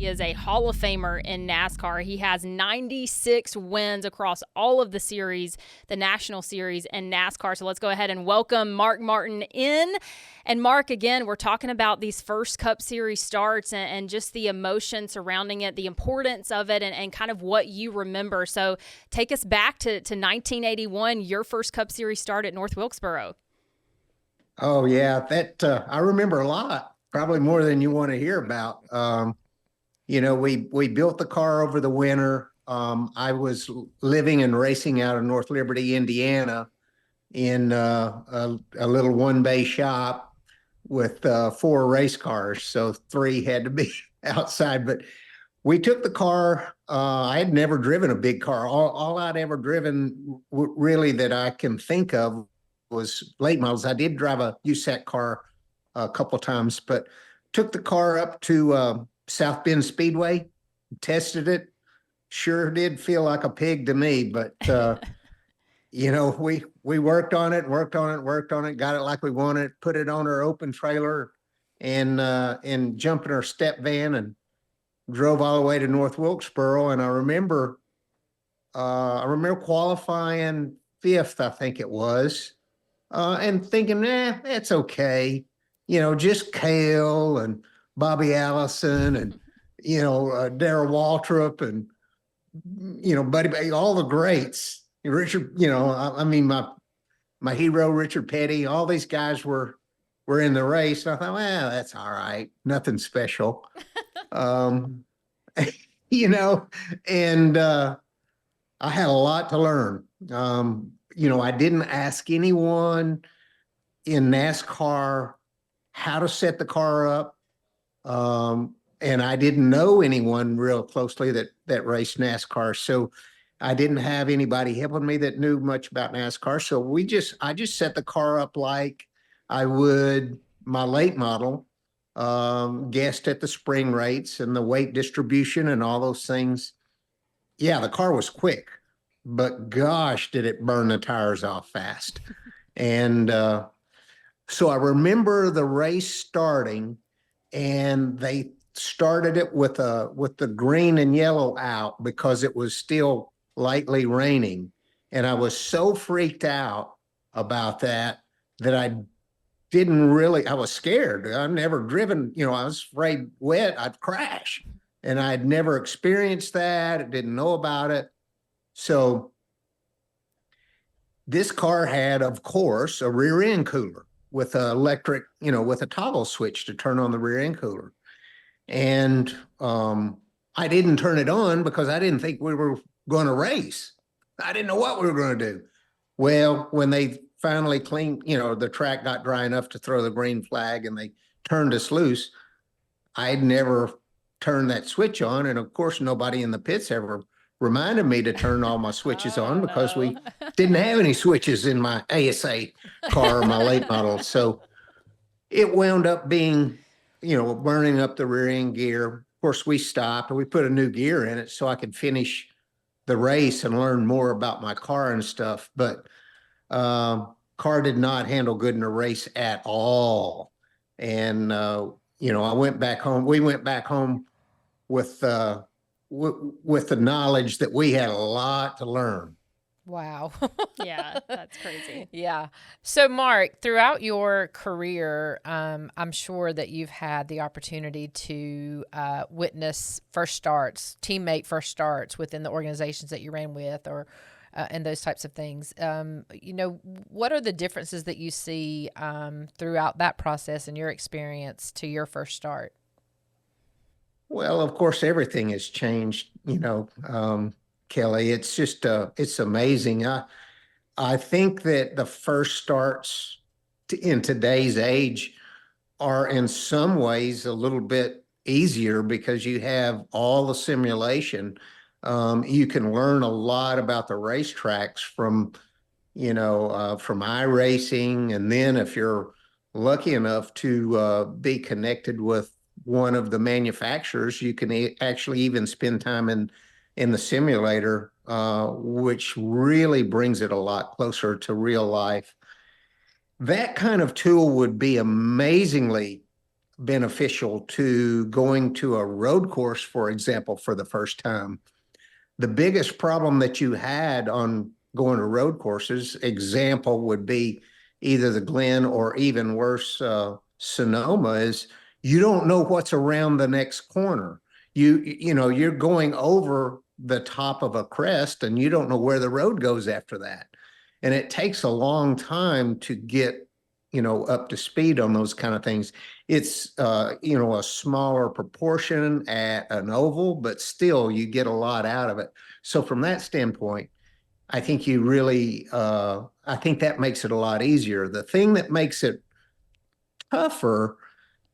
He is a Hall of Famer in NASCAR. He has 96 wins across all of the series, the National Series and NASCAR. So let's go ahead and welcome Mark Martin in. And Mark, again, we're talking about these first Cup Series starts and just the emotion surrounding it, the importance of it, and kind of what you remember. So take us back to 1981, your first Cup Series start at North Wilkesboro. Oh, yeah, that I remember a lot, probably more than you want to hear about. We built the car over the winter. I was living and racing out of North Liberty, Indiana, in a little one-bay shop with 4 race cars. So 3 had to be outside. But we took the car. I had never driven a big car. All I'd ever driven, really, that I can think of was late models. I did drive a USAC car a couple times, but took the car up to South Bend Speedway, tested it. Sure did feel like a pig to me, but we worked on it, got it like we wanted, put it on our open trailer and jumped in our step van and drove all the way to North Wilkesboro. And I remember qualifying 5th, I think it was, and thinking, that's okay. Just Cale and Bobby Allison and, Darrell Waltrip and, Buddy, all the greats. Richard, my hero, Richard Petty, all these guys were in the race. And I thought, well, that's all right. Nothing special. And I had a lot to learn. I didn't ask anyone in NASCAR how to set the car up. And I didn't know anyone real closely that raced NASCAR. So I didn't have anybody helping me that knew much about NASCAR. So I just set the car up like I would my late model, guessed at the spring rates and the weight distribution and all those things. Yeah, the car was quick, but gosh, did it burn the tires off fast. And so I remember the race starting, and they started it with the green and yellow out because it was still lightly raining. And I was so freaked out about that I was scared. I'd never driven, I was afraid wet, I'd crash. And I'd never experienced that. I didn't know about it. So this car had, of course, a rear end cooler with an electric, with a toggle switch to turn on the rear end cooler. And I didn't turn it on because I didn't think we were going to race. I didn't know what we were going to do. Well, when they finally cleaned, the track got dry enough to throw the green flag and they turned us loose, I'd never turned that switch on. And of course, nobody in the pits ever reminded me to turn all my switches on because we didn't have any switches in my ASA car or my late model. So it wound up being, burning up the rear end gear. Of course, we stopped and we put a new gear in it so I could finish the race and learn more about my car and stuff. But car did not handle good in the race at all. And, I went back home. We went back home with the knowledge that we had a lot to learn. Wow. Yeah, that's crazy. Yeah. So, Mark, throughout your career, I'm sure that you've had the opportunity to witness first starts, teammate first starts within the organizations that you ran with, or and those types of things. What are the differences that you see throughout that process and your experience to your first start? Well, of course, everything has changed, Kelley. It's just, it's amazing. I think that the first starts in today's age are in some ways a little bit easier because you have all the simulation. You can learn a lot about the racetracks from iRacing. And then if you're lucky enough to be connected with one of the manufacturers, you can actually even spend time in the simulator, which really brings it a lot closer to real life. That kind of tool would be amazingly beneficial to going to a road course, for example, for the first time. The biggest problem that you had on going to road courses, example would be either the Glen or even worse, Sonoma, is you don't know what's around the next corner. You know, you're going over the top of a crest and you don't know where the road goes after that. And it takes a long time to get, you know, up to speed on those kind of things. It's, you know, a smaller proportion at an oval, but still you get a lot out of it. So from that standpoint, I think you really, I think that makes it a lot easier. The thing that makes it tougher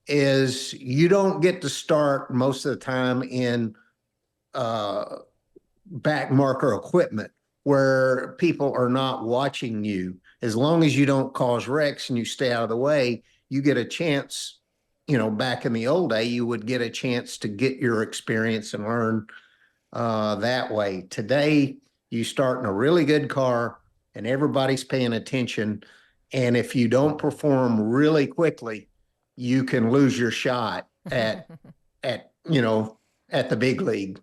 is you don't get to start most of the time in back marker equipment where people are not watching you. As long as you don't cause wrecks and you stay out of the way, you get a chance. You know, back in the old day, you would get a chance to get your experience and learn that way. Today, you start in a really good car and everybody's paying attention. And if you don't perform really quickly, you can lose your shot at you know, at the big league.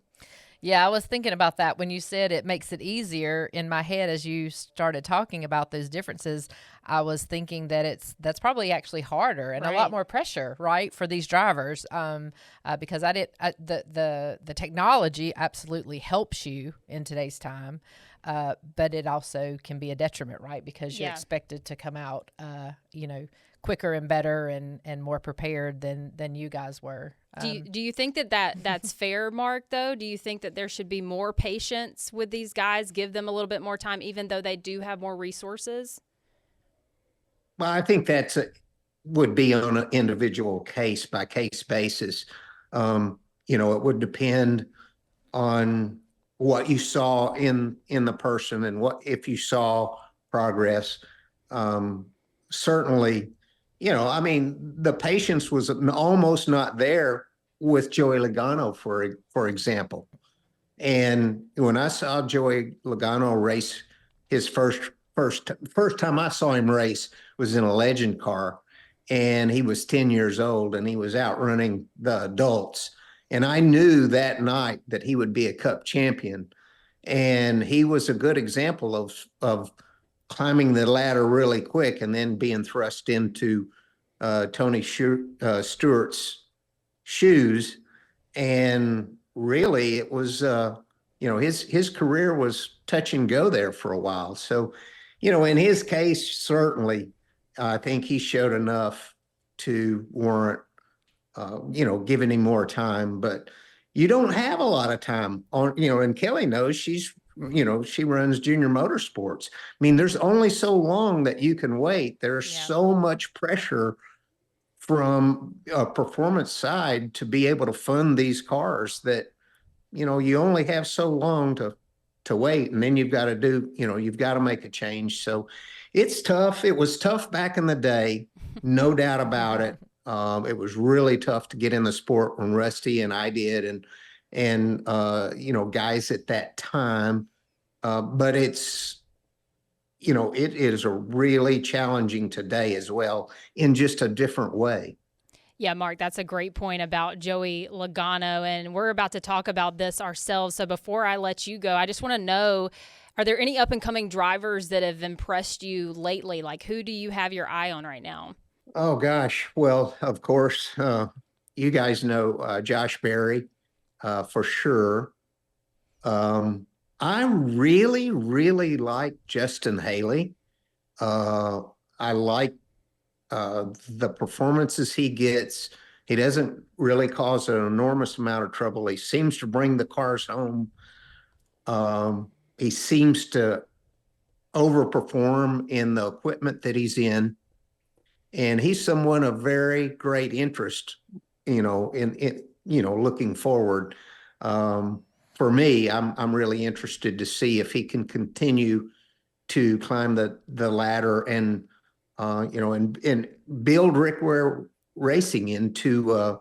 Yeah, I was thinking about that when you said it makes it easier. In my head, as you started talking about those differences, I was thinking that that's probably actually harder and a lot more pressure, right, for these drivers. Because the technology absolutely helps you in today's time, but it also can be a detriment, right? Because you're expected to come out, you know, quicker and better and more prepared than you guys were. Do you think that's fair, Mark, though? Do you think that there should be more patience with these guys, give them a little bit more time, even though they do have more resources? Well, I think would be on an individual case by case basis. You know, it would depend on what you saw in the person and what if you saw progress. Certainly, you know, I mean, the patience was almost not there with Joey Logano, for example. And when I saw Joey Logano race his first time I saw him race was in a Legend car, and he was 10 years old and he was outrunning the adults. And I knew that night that he would be a Cup champion. And he was a good example of climbing the ladder really quick and then being thrust into Tony Stewart's shoes. And really it was, you know, his career was touch and go there for a while. So, you know, in his case, certainly, I think he showed enough to warrant, you know, giving him more time. But you don't have a lot of time on, you know, and Kelley knows she's, you know, she runs junior motorsports. I mean, there's only so long that you can wait. There's so much pressure from a performance side to be able to fund these cars that, you know, you only have so long to wait, and then you've got to do, you know, you've got to make a change. So it's tough. It was tough back in the day, no doubt about it. It was really tough to get in the sport when Rusty and I did, and you know, guys at that time. But it's, you know, it is a really challenging today as well in just a different way. Yeah, Mark, that's a great point about Joey Logano, and we're about to talk about this ourselves. So before I let you go, I just want to know, are there any up-and-coming drivers that have impressed you lately? Like, who do you have your eye on right now? Oh, gosh. Well, of course, you guys know Josh Berry for sure. I really, really like Justin Haley. I like the performances he gets. He doesn't really cause an enormous amount of trouble. He seems to bring the cars home. He seems to overperform in the equipment that he's in. And he's someone of very great interest, you know, in you know, looking forward. For me, I'm really interested to see if he can continue to climb the ladder and you know, and build Rick Ware Racing into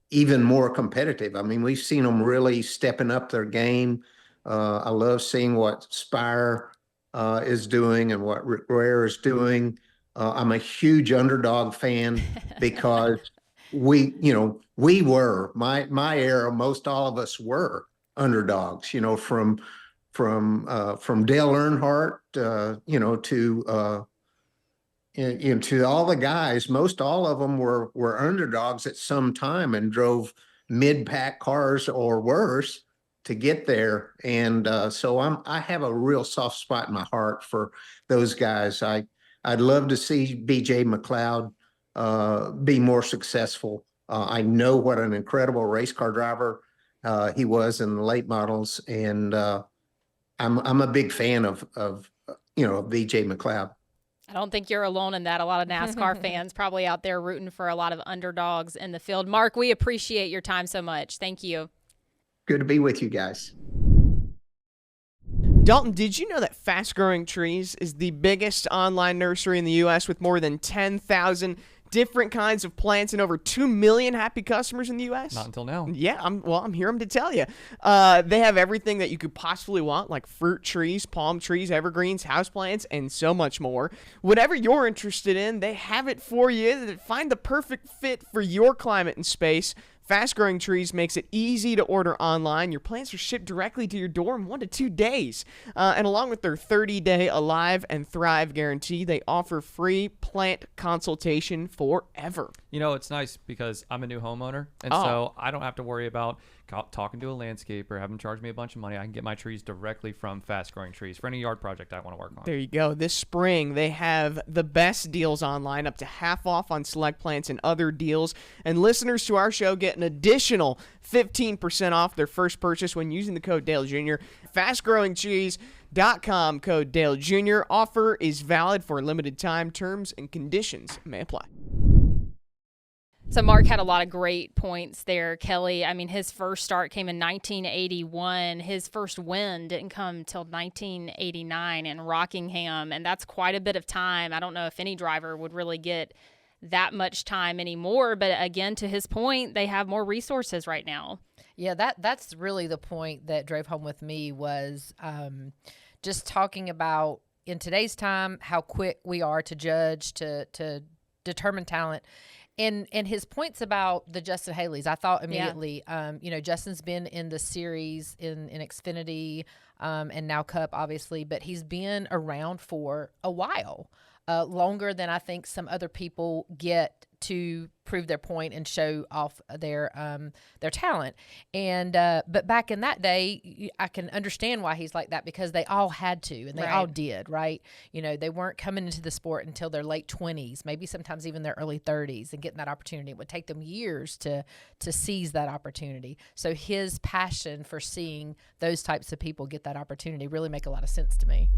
even more competitive. I mean, we've seen them really stepping up their game. I love seeing what Spire is doing and what Rick Ware is doing. I'm a huge Underdog fan because we were my era. Most all of us were underdogs. From Dale Earnhardt, to all the guys. Most all of them were underdogs at some time and drove mid-pack cars or worse to get there. And so I have a real soft spot in my heart for those guys. I'd love to see BJ McLeod be more successful. I know what an incredible race car driver he was in the late models, and I'm a big fan of BJ McLeod. I don't think you're alone in that. A lot of NASCAR fans probably out there rooting for a lot of underdogs in the field. Mark, we appreciate your time so much. Thank you. Good to be with you guys. Dalton, did you know that Fast Growing Trees is the biggest online nursery in the U.S. with more than 10,000 different kinds of plants and over 2 million happy customers in the U.S.? Not until now. Yeah, I'm here to tell you. They have everything that you could possibly want, like fruit trees, palm trees, evergreens, houseplants, and so much more. Whatever you're interested in, they have it for you. Find the perfect fit for your climate and space. Fast Growing Trees makes it easy to order online. Your plants are shipped directly to your door in 1 to 2 days. And along with their 30-day Alive and Thrive guarantee, they offer free plant consultation forever. It's nice because I'm a new homeowner, and so I don't have to worry about talking to a landscaper, have them charge me a bunch of money. I can get my trees directly from Fast Growing Trees for any yard project I want to work on. There you go. This spring, they have the best deals online, up to half off on select plants and other deals. And listeners to our show get an additional 15% off their first purchase when using the code Dale Jr. FastGrowingTrees.com, code Dale Jr. Offer is valid for a limited time. Terms and conditions may apply. So Mark had a lot of great points there, Kelley. I mean, his first start came in 1981. His first win didn't come till 1989 in Rockingham, and that's quite a bit of time. I don't know if any driver would really get that much time anymore, but again, to his point, they have more resources right now. Yeah, that's really the point that drove home with me was just talking about in today's time how quick we are to judge, to determine talent. And his points about the Justin Haley's, I thought immediately, Justin's been in the series in Xfinity and now Cup, obviously, but he's been around for a while, longer than I think some other people get to prove their point and show off their talent. And but back in that day, I can understand why he's like that, because they all had to, and they all did, right? They weren't coming into the sport until their late 20s, maybe sometimes even their early 30s, and getting that opportunity. It would take them years to seize that opportunity. So his passion for seeing those types of people get that opportunity really make a lot of sense to me.